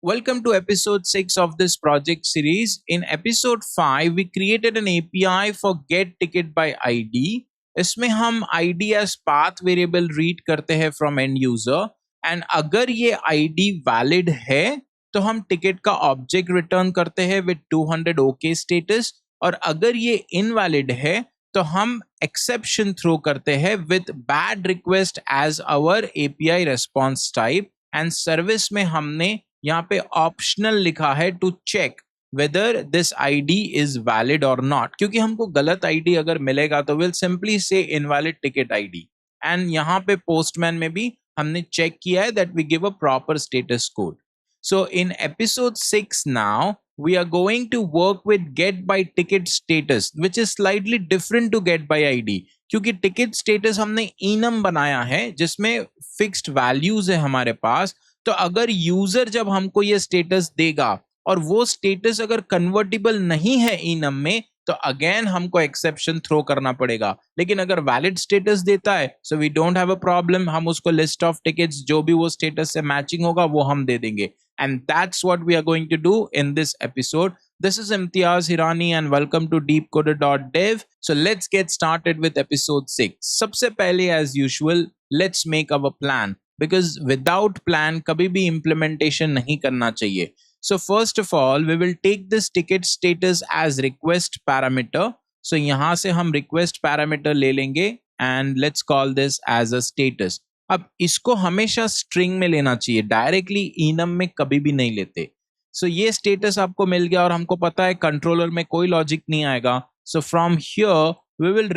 Welcome to episode 6 of this project series. In episode 5, we created an API for get ticket by ID. इसमें हम ID as path variable read करते हैं from end user and अगर ये ID valid है तो हम ticket का object return करते हैं with 200 OK status और अगर ये invalid है तो हम exception throw करते हैं with bad request as our API response type and service में हमने यहाँ पे ऑप्शनल लिखा है to check whether this ID is valid और नॉट, क्योंकि हमको गलत आईडी अगर मिलेगा तो will simply say invalid ticket ID. And यहाँ पे पोस्टमैन में भी हमने चेक किया है that we give a proper status code. So in episode 6 now we are going to work with get by ticket status which is slightly different to get by id, क्योंकि ticket status हमने enum बनाया है जिसमें fixed values है हमारे पास। तो अगर user जब हमको ये स्टेटस देगा और वो स्टेटस अगर कन्वर्टिबल नहीं है इनम में तो अगेन हमको एक्सेप्शन थ्रो करना पड़ेगा। लेकिन अगर वैलिड स्टेटस देता है so we don't have a problem, हम उसको लिस्ट ऑफ टिकट्स जो भी वो स्टेटस से मैचिंग होगा वो हम दे देंगे। And that's what we are going to do in this episode. This is Imtiaz Hirani and welcome to deepcoder.dev. So let's get started with episode 6. सबसे पहले as usual, let's make our plan. Because without plan कभी भी implementation नहीं करना चाहिए। So first of all, we will take this ticket status as request parameter. So यहाँ से हम request parameter ले लेंगे and let's call this as a status. अब इसको हमेशा string में लेना चाहिए, directly enum में कभी भी नहीं लेते। So ये status आपको मिल गया और हमको पता है controller में कोई logic नहीं आएगा। So from here we will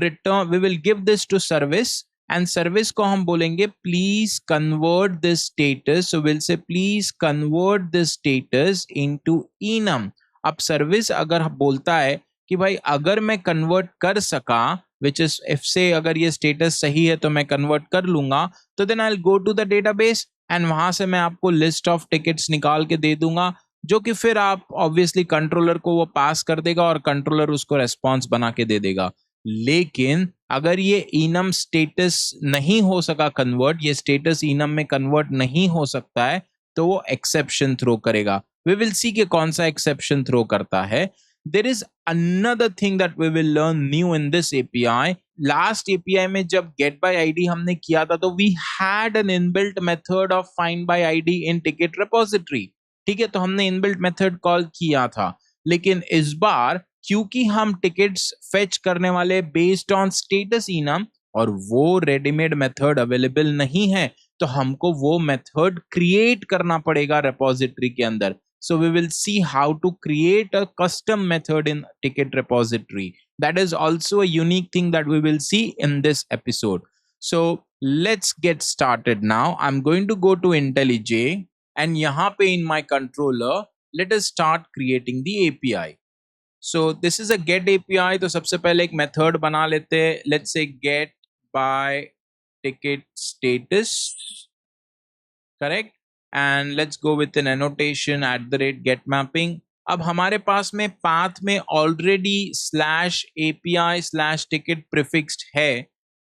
give this to service and service को हम बोलेंगे please convert this status. So we'll say please convert this status into enum. अब service अगर बोलता है कि भाई अगर मैं convert कर सका, which is if से अगर ये status सही है तो मैं convert कर लूंगा, तो then I'll go to the database and वहां से मैं आपको list of tickets निकाल के दे दूंगा, जो कि फिर आप ऑब्वियसली कंट्रोलर को वो पास कर देगा और कंट्रोलर उसको रेस्पॉन्स बना के दे देगा। लेकिन अगर ये इनम स्टेटस नहीं हो सका कन्वर्ट, ये स्टेटस इनम में कन्वर्ट नहीं हो सकता है तो वो एक्सेप्शन थ्रो करेगा। वी विल सी कि कौन सा एक्सेप्शन थ्रो करता है। There is another thing that we will learn new in this API. Last API में जब गेट बाय आईडी हमने किया था तो we had an inbuilt method of find by ID in ticket repository. ठीक है, तो हमने इनबिल्ट मेथड कॉल किया था। लेकिन इस बार क्योंकि हम टिकट्स फेच करने वाले बेस्ड ऑन स्टेटस इनम और वो रेडीमेड मेथड अवेलेबल नहीं है, तो हमको वो मेथड क्रिएट करना पड़ेगा रिपोजिटरी के अंदर। So we will see how to create a custom method in ticket repository. That is also a unique thing that we will see in this episode. So let's get started now. I am going to go to IntelliJ and यहाँ पे in my controller let us start creating the API. So this is a get API, तो सबसे पहले एक method बना लेते हैं। let's say get by ticket status, correct, and let's go with an annotation @get mapping. अब हमारे पास में पाथ में ऑलरेडी /API/ticket prefixed है,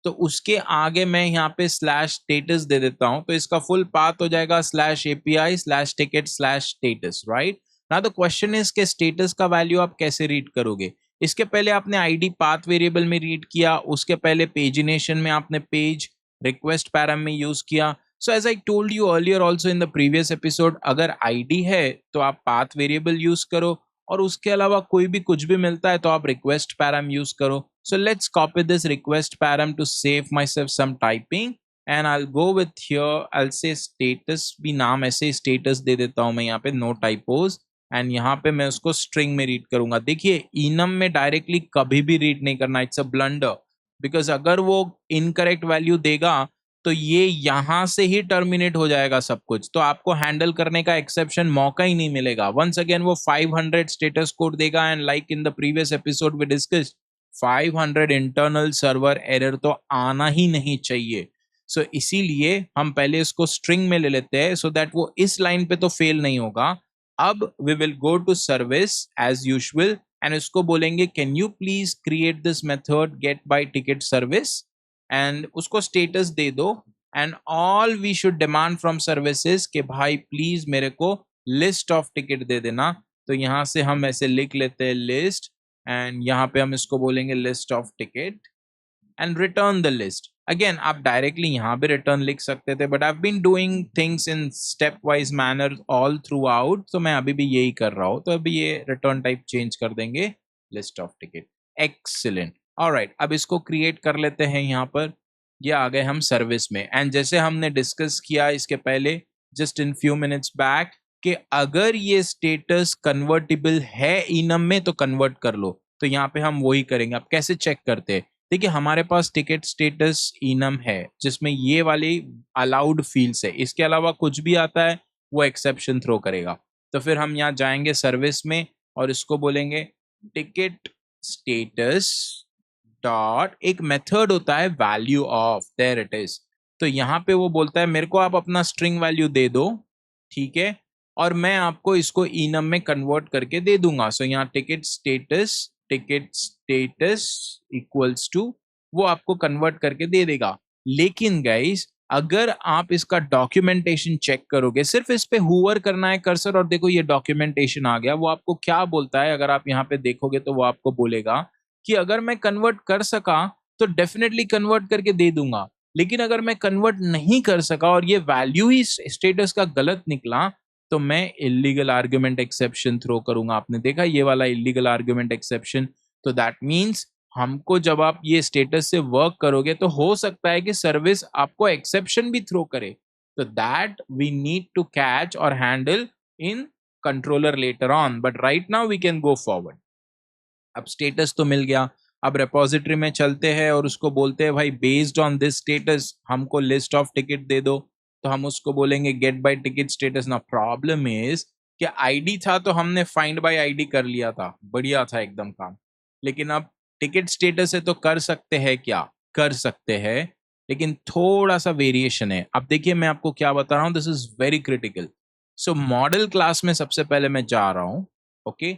तो उसके आगे मैं यहाँ पे /status दे देता हूँ, तो इसका फुल पाथ हो जाएगा /API/ticket/status, right. Now the question is के स्टेटस का वैल्यू आप कैसे रीड करोगे। इसके पहले आपने आईडी पाथ वेरिएबल में रीड किया, उसके पहले पेजिनेशन में आपने पेज रिक्वेस्ट पैराम में यूज किया। So as I told you earlier also in the previous episode, अगर आईडी है तो आप पाथ वेरिएबल यूज करो और उसके अलावा कोई भी कुछ भी मिलता है तो आप रिक्वेस्ट पैराम यूज करो। So let's copy this request param to save myself some typing and I'll go with here, I'll say status भी नाम ऐसे status दे देता हूँ मैं यहाँ पे, no typos, and यहाँ पे मैं उसको string में read करूँगा। देखिए enum में directly कभी भी read नहीं करना, it's a blunder, because अगर वो incorrect value देगा तो ये यहाँ से ही टर्मिनेट हो जाएगा सब कुछ, तो आपको हैंडल करने का एक्सेप्शन मौका ही नहीं मिलेगा। वंस अगेन वो 500 स्टेटस कोड देगा and like in the previous episode we discussed 500 internal server error तो आना ही नहीं चाहिए। सो इसीलिए हम पहले इसको स्ट्रिंग में ले लेते हैं सो दैट वो इस लाइन पे तो फेल नहीं होगा। अब we will go to service as usual and इसको बोलेंगे can you please create this method get by ticket service and उसको स्टेटस दे दो and all we should demand from services के भाई प्लीज मेरे को लिस्ट ऑफ टिकट दे देना। तो यहाँ से हम ऐसे लिख लेते हैं लिस्ट, एंड यहाँ पे हम इसको बोलेंगे list of ticket and return the list. Again आप डायरेक्टली यहाँ पे रिटर्न लिख सकते थे, but I have been doing things in step wise manner all throughout, तो मैं अभी भी यही कर रहा हूँ। तो अभी ये रिटर्न टाइप चेंज कर देंगे list of ticket. Excellent, alright, अब इसको क्रिएट कर लेते हैं यहाँ पर। ये आ गए हम सर्विस में, एंड जैसे हमने डिस्कस किया इसके पहले just in few minutes back कि अगर ये स्टेटस कन्वर्टिबल है इनम में तो कन्वर्ट कर लो। तो यहाँ पे हम वही करेंगे। अब कैसे चेक करते हैं? देखिए हमारे पास टिकट स्टेटस इनम है जिसमें ये वाली अलाउड फील्ड्स है, इसके अलावा कुछ भी आता है वो एक्सेप्शन थ्रो करेगा। तो फिर हम यहाँ जाएंगे सर्विस में और इसको बोलेंगे टिकट स्टेटस डॉट, एक मेथड होता है value of, there it is. तो यहाँ पे वो बोलता है मेरे को आप अपना स्ट्रिंग वैल्यू दे दो, ठीक है, और मैं आपको इसको इनम में कन्वर्ट करके दे दूंगा। सो यहाँ टिकट स्टेटस इक्वल्स टू, वो आपको कन्वर्ट करके दे देगा। लेकिन गाइस अगर आप इसका डॉक्यूमेंटेशन चेक करोगे, सिर्फ इस पे हुवर करना है कर्सर और देखो ये डॉक्यूमेंटेशन आ गया। वो आपको क्या बोलता है, अगर आप यहाँ पे देखोगे तो वो आपको बोलेगा कि अगर मैं कन्वर्ट कर सका तो डेफिनेटली कन्वर्ट करके दे दूंगा, लेकिन अगर मैं कन्वर्ट नहीं कर सका और ये वैल्यू ही स्टेटस का गलत निकला तो मैं इलीगल आर्गुमेंट एक्सेप्शन थ्रो करूंगा। आपने देखा ये वाला इलीगल आर्गुमेंट एक्सेप्शन। तो दैट मीन्स हमको जब आप ये स्टेटस से वर्क करोगे तो हो सकता है कि सर्विस आपको एक्सेप्शन भी थ्रो करे। तो that we need to catch और handle in controller later on, but right now we can go forward. अब स्टेटस तो मिल गया, अब रेपोजिटरी में चलते हैं और उसको बोलते हैं भाई बेस्ड ऑन दिस स्टेटस हमको लिस्ट ऑफ टिकट दे दो। तो हम उसको बोलेंगे गेट बाय टिकट स्टेटस। ना प्रॉब्लम इज कि आईडी था तो हमने फाइंड बाय आईडी कर लिया था, बढ़िया था एकदम काम। लेकिन अब टिकट स्टेटस है तो कर सकते हैं क्या? कर सकते हैं, लेकिन थोड़ा सा वेरिएशन है। अब देखिए मैं आपको क्या बता रहा हूँ, this is very critical. So model class में सबसे पहले मैं जा रहा हूँ, ओके।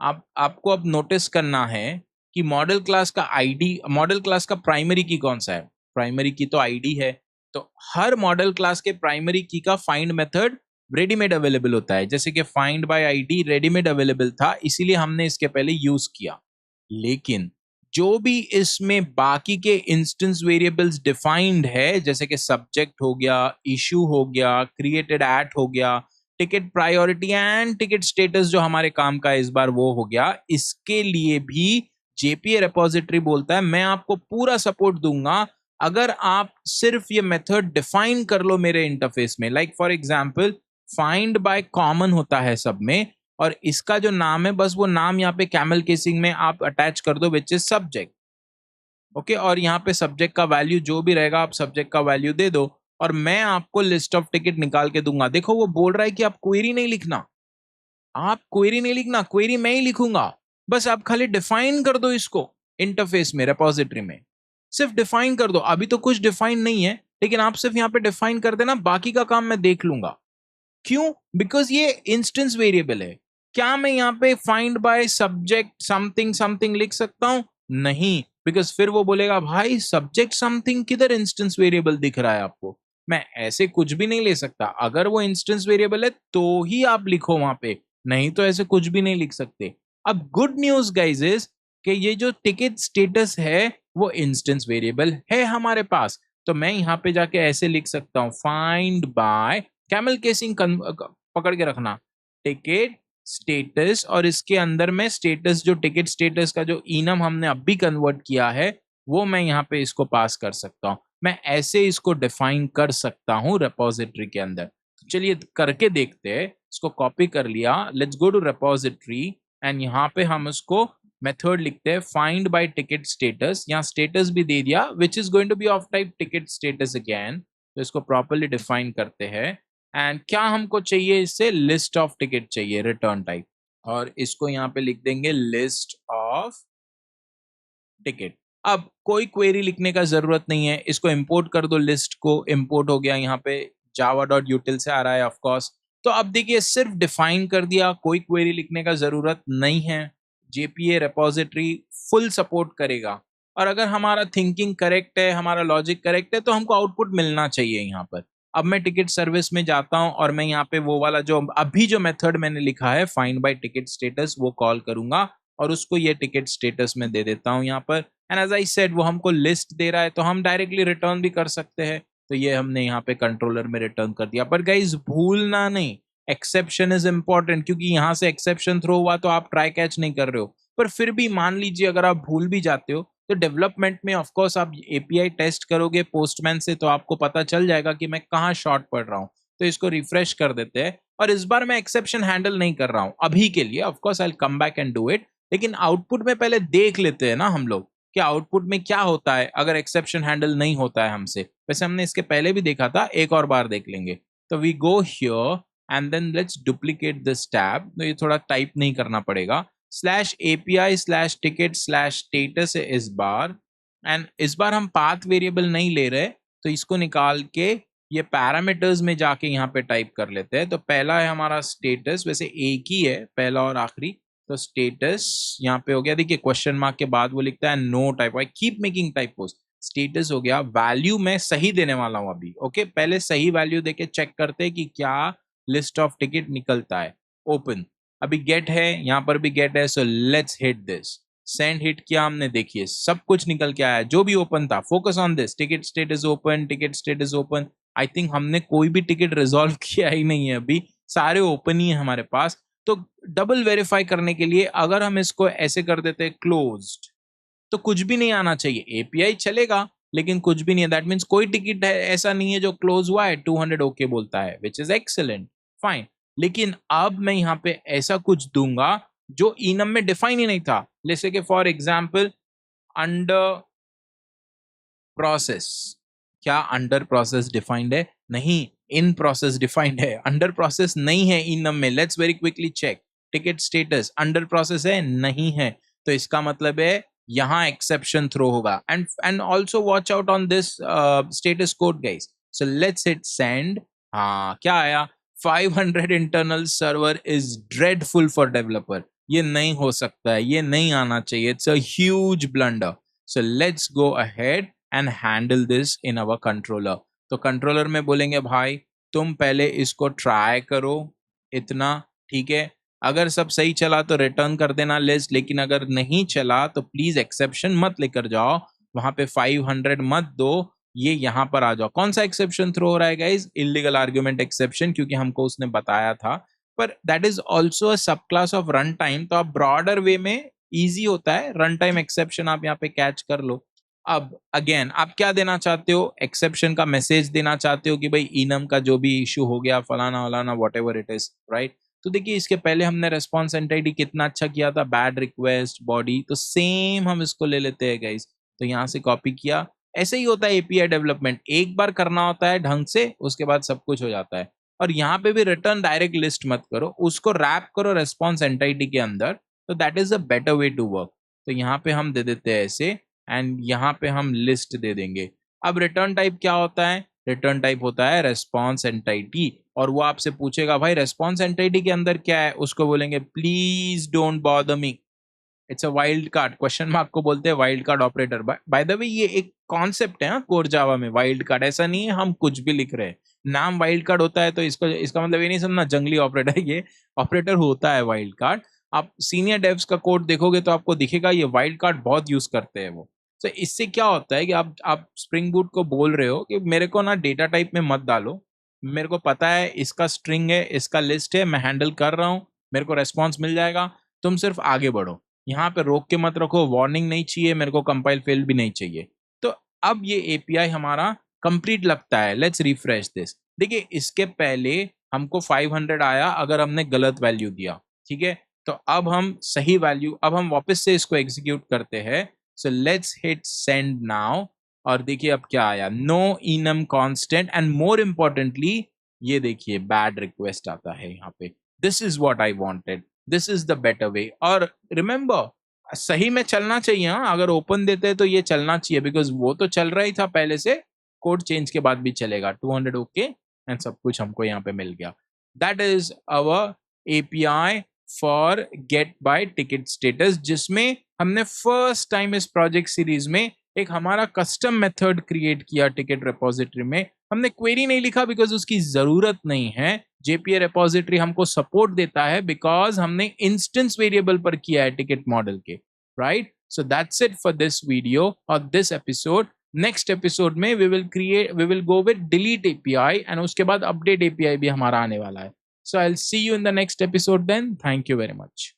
आप आपको अब नोटिस करना है कि मॉडल क्लास का आईडी, मॉडल क्लास का प्राइमरी की कौन सा है? प्राइमरी की तो आईडी है। तो हर मॉडल क्लास के प्राइमरी की का फाइंड मेथड रेडीमेड अवेलेबल होता है, जैसे कि find by ID readymade available था इसीलिए हमने इसके पहले यूज किया। लेकिन जो भी इसमें बाकी के इंस्टेंस वेरिएबल्स डिफाइंड है, जैसे कि सब्जेक्ट हो गया, इशू हो गया, क्रिएटेड एट हो गया, ticket priority and ticket status जो हमारे काम का इस बार वो हो गया, इसके लिए भी जेपीए रेपोजिटरी बोलता है मैं आपको पूरा सपोर्ट दूंगा अगर आप सिर्फ ये मेथड डिफाइन कर लो मेरे इंटरफेस में। Like for example find by common होता है सब में, और इसका जो नाम है बस वो नाम यहाँ पे कैमल केसिंग में आप अटैच कर दो विच इज सब्जेक्ट, ओके। और यहाँ पे सब्जेक्ट का वैल्यू जो भी रहेगा आप सब्जेक्ट का वैल्यू दे दो और मैं आपको लिस्ट ऑफ टिकट निकाल के दूंगा। देखो वो बोल रहा है कि आप क्वेरी नहीं लिखना, आप क्वेरी नहीं लिखना, क्वेरी मैं ही लिखूंगा, बस आप खाली डिफाइन कर दो इसको इंटरफेस में, रेपोजिटरी में सिर्फ डिफाइन कर दो। अभी तो कुछ डिफाइन नहीं है, लेकिन आप सिर्फ यहाँ पे डिफाइन कर देना, बाकी का काम मैं देख लूंगा। क्यों? बिकॉज ये इंस्टेंस वेरिएबल है। क्या मैं यहाँ पे find by subject something something लिख सकता हूं? नहीं, बिकॉज फिर वो बोलेगा भाई सब्जेक्ट समथिंग किधर इंस्टेंस वेरिएबल दिख रहा है आपको? मैं ऐसे कुछ भी नहीं ले सकता। अगर वो इंस्टेंस वेरिएबल है तो ही आप लिखो वहां पे, नहीं तो ऐसे कुछ भी नहीं लिख सकते। अब गुड न्यूज गाइज इज कि ये जो टिकट स्टेटस है वो इंस्टेंस वेरिएबल है हमारे पास। तो मैं यहाँ पे जाके ऐसे लिख सकता हूँ फाइंड बाय कैमल केसिंग, पकड़ के रखना, टिकट स्टेटस, और इसके अंदर में स्टेटस जो टिकट स्टेटस का जो इनम हमने अभी कन्वर्ट किया है वो मैं यहाँ पे इसको पास कर सकता हूँ। मैं ऐसे इसको डिफाइन कर सकता हूँ रेपोजिटरी के अंदर। तो चलिए करके देखते हैं। इसको कॉपी कर लिया, let's go to repository and यहाँ पे हम उसको मेथड लिखते हैं फाइंड बाय टिकट स्टेटस। यहाँ स्टेटस भी दे दिया which is going to be of type ticket status again. तो इसको प्रॉपरली डिफाइन करते हैं एंड क्या हमको चाहिए इससे, लिस्ट ऑफ टिकट चाहिए रिटर्न टाइप, और इसको यहाँ पे लिख देंगे लिस्ट ऑफ टिकट। अब कोई क्वेरी लिखने का जरूरत नहीं है, इसको इंपोर्ट कर दो, लिस्ट को इंपोर्ट हो गया यहाँ पे java.util से आ रहा है ऑफ कोर्स। तो अब देखिए सिर्फ डिफाइन कर दिया, कोई क्वेरी लिखने का जरूरत नहीं है। जेपीए रेपोजिटरी फुल सपोर्ट करेगा, और अगर हमारा थिंकिंग करेक्ट है, हमारा लॉजिक करेक्ट है तो हमको आउटपुट मिलना चाहिए यहाँ पर। अब मैं टिकट सर्विस में जाता हूं और मैं यहाँ पे वो वाला जो अभी जो मेथड मैंने लिखा है फाइंड बाय टिकट स्टेटस वो कॉल करूंगा और उसको ये टिकट स्टेटस में दे देता हूँ यहाँ पर। एंड एज आई सेड वो हमको लिस्ट दे रहा है तो हम डायरेक्टली रिटर्न भी कर सकते हैं। तो ये हमने यहाँ पे कंट्रोलर में रिटर्न कर दिया। पर गाइज भूलना नहीं, एक्सेप्शन इज इंपॉर्टेंट, क्योंकि यहाँ से एक्सेप्शन थ्रो हुआ तो आप ट्राई कैच नहीं कर रहे हो। पर फिर भी मान लीजिए अगर आप भूल भी जाते हो तो डेवलपमेंट में ऑफ कोर्स आप एपीआई टेस्ट करोगे पोस्टमैन से तो आपको पता चल जाएगा कि मैं कहाँ शॉर्ट पढ़ रहा हूँ। तो इसको रिफ्रेश कर देते हैं और इस बार मैं एक्सेप्शन हैंडल नहीं कर रहा हूँ अभी के लिए। Of course I will come back and do it, लेकिन आउटपुट में पहले देख लेते हैं ना हम लोग कि आउटपुट में क्या होता है अगर एक्सेप्शन हैंडल नहीं होता है हमसे। वैसे हमने इसके पहले भी देखा था, एक और बार देख लेंगे। तो we go here and then let's duplicate this tab. तो ये थोड़ा टाइप नहीं करना पड़ेगा। /API/ticket/status है इस बार, एंड इस बार हम पाथ वेरिएबल नहीं ले रहे तो इसको निकाल के ये पैरामीटर्स में जाके यहाँ पे टाइप कर लेते हैं। तो पहला है हमारा स्टेटस, वैसे एक ही है पहला और आखिरी। तो स्टेटस यहाँ पे हो गया, देखिए क्वेश्चन मार्क के बाद वो लिखता है no type, I keep making typos. Status हो गया, वैल्यू मैं सही देने वाला हूँ अभी। ओके, पहले सही वैल्यू देके चेक करते हैं कि क्या लिस्ट ऑफ टिकट निकलता है। ओपन, अभी गेट है, यहाँ पर भी गेट है। सो let's hit this, send hit किया हमने, देखिए सब कुछ निकल के आया जो भी ओपन था। Focus on this, ticket status open, ticket status open. I think हमने कोई भी टिकट रिजॉल्व किया ही नहीं है अभी, सारे ओपन ही है हमारे पास। तो डबल वेरीफाई करने के लिए अगर हम इसको ऐसे कर देते क्लोज्ड तो कुछ भी नहीं आना चाहिए। एपीआई चलेगा लेकिन कुछ भी नहीं है। दैट मीन्स कोई टिकट है ऐसा नहीं है जो क्लोज हुआ है, 200 ओके बोलता है, विच इज एक्सेलेंट, फाइन। लेकिन अब मैं यहाँ पे ऐसा कुछ दूंगा जो इनम में डिफाइन ही नहीं था। जैसे कि फॉर एग्जाम्पल अंडर प्रोसेस, क्या अंडर प्रोसेस डिफाइंड है? नहीं, इन प्रोसेस डिफाइंड है। अंडर प्रोसेस नहीं है इनम में। Let's very quickly check, ticket status under process है, नहीं है। तो इसका मतलब है यहाँ एक्सेप्शन थ्रो होगा। And also watch out on this status code guys. So let's hit send. हाँ, क्या आया? 500 internal server is dreadful for developer. ये नहीं हो सकता है, ये नहीं आना चाहिए, it's a huge blunder. So let's go ahead and handle this in our controller. तो कंट्रोलर में बोलेंगे भाई तुम पहले इसको ट्राई करो इतना, ठीक है? अगर सब सही चला तो रिटर्न कर देना लिस्ट, लेकिन अगर नहीं चला तो प्लीज एक्सेप्शन मत लेकर जाओ, वहां पे 500 मत दो, ये यहाँ पर आ जाओ। कौन सा एक्सेप्शन थ्रो हो रहा है गाइज? इलीगल आर्ग्यूमेंट एक्सेप्शन, क्योंकि हमको उसने बताया था। पर दैट इज ऑल्सो अ सब क्लास ऑफ रन टाइम। तो आप ब्रॉडर वे में इजी होता है, रन टाइम एक्सेप्शन आप यहाँ पे कैच कर लो। अब अगेन आप क्या देना चाहते हो? एक्सेप्शन का मैसेज देना चाहते हो कि भाई इनम का जो भी इशू हो गया फलाना वलाना whatever it is, right? तो देखिए इसके पहले हमने रेस्पॉन्स एंटिटी कितना अच्छा किया था, बैड रिक्वेस्ट बॉडी। तो सेम हम इसको ले लेते हैं गाइस। तो यहाँ से कॉपी किया। ऐसे ही होता है एपीआई डेवलपमेंट, एक बार करना होता है ढंग से, उसके बाद सब कुछ हो जाता है। और यहाँ पे भी रिटर्न डायरेक्ट लिस्ट मत करो, उसको रैप करो रेस्पॉन्स एंटिटी के अंदर। तो that is a better way to work. तो यहाँ पे हम दे देते हैं ऐसे, एंड यहाँ पे हम लिस्ट दे देंगे। अब रिटर्न टाइप क्या होता है? रिटर्न टाइप होता है रेस्पॉन्स एंटिटी। और वो आपसे पूछेगा भाई रेस्पॉन्स एंटिटी के अंदर क्या है, उसको बोलेंगे please don't bother me, it's a wild card. Question mark को बोलते हैं wild card operator. By the way ये एक कॉन्सेप्ट है कोर जावा में, वाइल्ड कार्ड। ऐसा नहीं है हम कुछ भी लिख रहे हैं, नाम वाइल्ड कार्ड होता है तो इसको इसका मतलब ये नहीं समझना जंगली ऑपरेटर, ये ऑपरेटर होता है वाइल्ड कार्ड। आप सीनियर डेव्स का कोड देखोगे तो आपको दिखेगा ये वाइल्ड कार्ड बहुत यूज करते हैं वो। तो इससे क्या होता है कि आप स्प्रिंग बूट को बोल रहे हो कि मेरे को ना डेटा टाइप में मत डालो, मेरे को पता है इसका स्ट्रिंग है, इसका लिस्ट है, मैं हैंडल कर रहा हूँ, मेरे को रेस्पॉन्स मिल जाएगा, तुम सिर्फ आगे बढ़ो, यहाँ पे रोक के मत रखो, वार्निंग नहीं चाहिए मेरे को, कंपाइल फेल भी नहीं चाहिए। तो अब ये एपीआई हमारा कंप्लीट लगता है। Let's refresh this. देखिए इसके पहले हमको 500 आया अगर हमने गलत वैल्यू दिया, ठीक है? तो अब हम सही वैल्यू, अब हम वापस से इसको एग्जीक्यूट करते हैं। So let's hit send now. और देखिए अब क्या आया, no enum constant, and more importantly ये देखिए बैड रिक्वेस्ट आता है यहाँ पे। This is what I wanted, this is the better way. और रिमेंबर सही में चलना चाहिए। हाँ, अगर ओपन देते हैं तो ये चलना चाहिए, बिकॉज वो तो चल रहा ही था पहले से, कोड चेंज के बाद भी चलेगा। 200 ओके एंड सब कुछ हमको यहाँ पे मिल गया। That is our API for get by ticket status, जिसमें हमने फर्स्ट टाइम इस प्रोजेक्ट सीरीज में एक हमारा कस्टम मेथड क्रिएट किया टिकट रिपोजिटरी में। हमने क्वेरी नहीं लिखा बिकॉज उसकी जरूरत नहीं है। जेपीए रिपोजिटरी हमको सपोर्ट देता है बिकॉज हमने इंस्टेंस वेरिएबल पर किया है टिकट मॉडल के, right? So that's it for this video और दिस एपिसोड। नेक्स्ट एपिसोड में we will go with delete API and उसके बाद अपडेट एपीआई भी हमारा आने वाला है। So I will see you in the next episode then. Thank you very much.